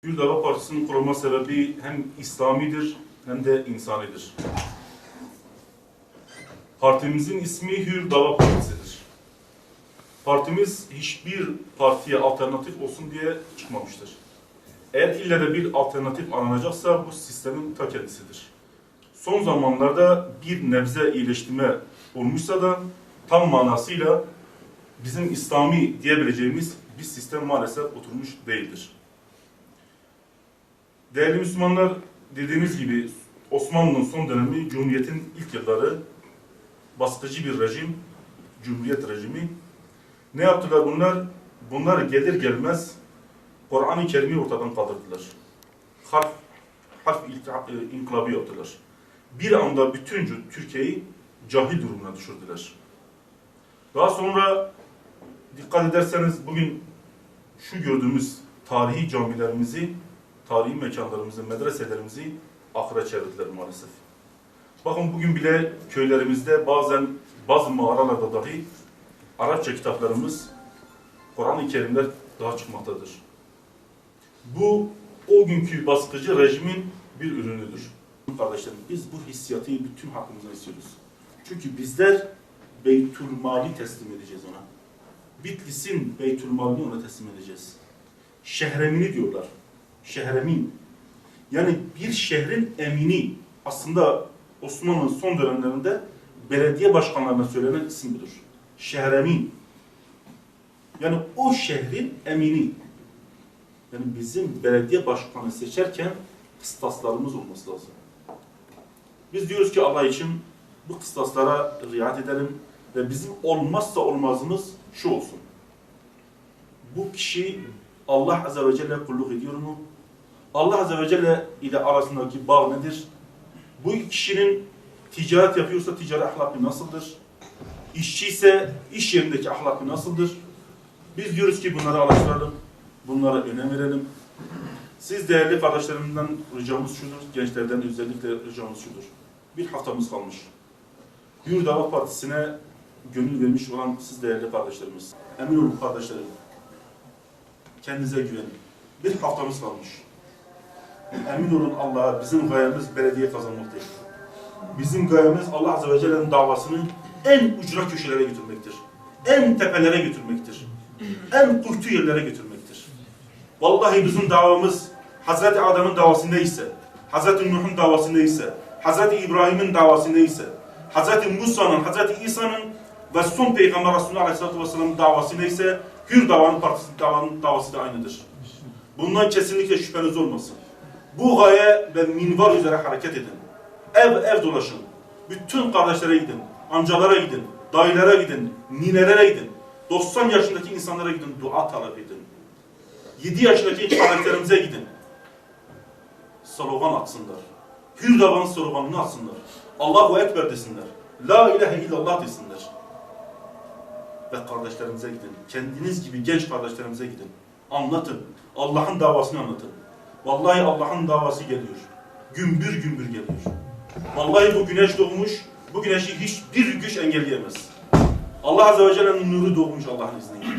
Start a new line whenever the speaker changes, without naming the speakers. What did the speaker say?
Hür Dava Partisi'nin kurulma sebebi hem İslamidir hem de insanidir. Partimizin ismi Hür Dava Partisi'dir. Partimiz hiçbir partiye alternatif olsun diye çıkmamıştır. Eğer ille de bir alternatif aranacaksa bu sistemin ta kendisidir. Son zamanlarda bir nebze iyileştirme olmuşsa da tam manasıyla bizim İslami diyebileceğimiz bir sistem maalesef oturmuş değildir. Değerli Müslümanlar, dediğimiz gibi Osmanlı'nın son dönemi, Cumhuriyet'in ilk yılları, baskıcı bir rejim, Cumhuriyet rejimi. Ne yaptılar bunlar? Bunlar gelir gelmez Kur'an-ı Kerim'i ortadan kaldırdılar. Harf inkılabı yaptılar. Bir anda bütün Türkiye'yi cahil durumuna düşürdüler. Daha sonra dikkat ederseniz bugün şu gördüğümüz tarihi camilerimizi, tarihi mekanlarımızı, medreselerimizi ahıra çevirdiler maalesef. Bakın bugün bile köylerimizde bazı mağaralarda dahi Arapça kitaplarımız, Kur'an-ı Kerimler daha çıkmaktadır. Bu o günkü baskıcı rejimin bir ürünüdür. Kardeşlerim, biz bu hissiyatı bütün hakkımızdan istiyoruz. Çünkü bizler Beytülmal'i teslim edeceğiz ona. Bitlis'in Beytülmal'ini ona teslim edeceğiz. Şehremini diyorlar. Şehremin. Yani bir şehrin emini. Aslında Osmanlı'nın son dönemlerinde belediye başkanlarına söylenen isim budur. Şehremin. Yani o şehrin emini. Yani bizim belediye başkanı seçerken kıstaslarımız olması lazım. Biz diyoruz ki Allah için bu kıstaslara riayet edelim ve bizim olmazsa olmazımız şu olsun. Bu kişi Allah Azze ve Celle kulluk ediyor mu? Allah Azze ve Celle ile arasındaki bağ nedir? Bu kişinin ticaret yapıyorsa ticari ahlakı nasıldır? İşçi ise iş yerindeki ahlakı nasıldır? Biz diyoruz ki bunları araştıralım, bunlara önem verelim. Siz değerli kardeşlerimden ricamız şudur, gençlerden özellikle ricamız şudur. Bir haftamız kalmış. Hür Dava Partisi'ne gönül vermiş olan siz değerli kardeşlerimiz. Emin olun kardeşlerim, kendinize güvenin. Bir haftamız kalmış. Emin olun Allah'a, bizim gayemiz belediye kazanmak değil. Bizim gayemiz Allah Azze ve Celle'nin davasını en ucra köşelere götürmektir. En tepelere götürmektir. En kuytu yerlere götürmektir. Vallahi bizim davamız Hazreti Adem'in davası neyse, Hazreti Nuh'un davası neyse, Hazreti İbrahim'in davası neyse, Hazreti Musa'nın, Hazreti İsa'nın ve son Peygamber Resulullah Aleyhisselatü Vesselam'ın davası neyse, Hür Dava'nın davası da aynıdır. Bundan kesinlikle şüpheniz olmasın. Bu gaye ve minvar üzere hareket edin. Ev dolaşın. Bütün kardeşlere gidin, amcalara gidin, dayılara gidin, ninelere gidin. 90 yaşındaki insanlara gidin, dua talep edin. 7 yaşındaki kardeşlerimize gidin. Slogan atsınlar. Hür Dava'nın sloganını atsınlar. Allahu Ekber desinler. La ilahe illallah desinler. Ve kardeşlerimize gidin. Kendiniz gibi genç kardeşlerimize gidin. Anlatın. Allah'ın davasını anlatın. Vallahi Allah'ın davası geliyor. Gümbür gümbür geliyor. Vallahi bu güneş doğmuş. Bu güneşi hiçbir güç engelleyemez. Allah Azze ve Celle'nin nuru doğmuş Allah'ın izniyle.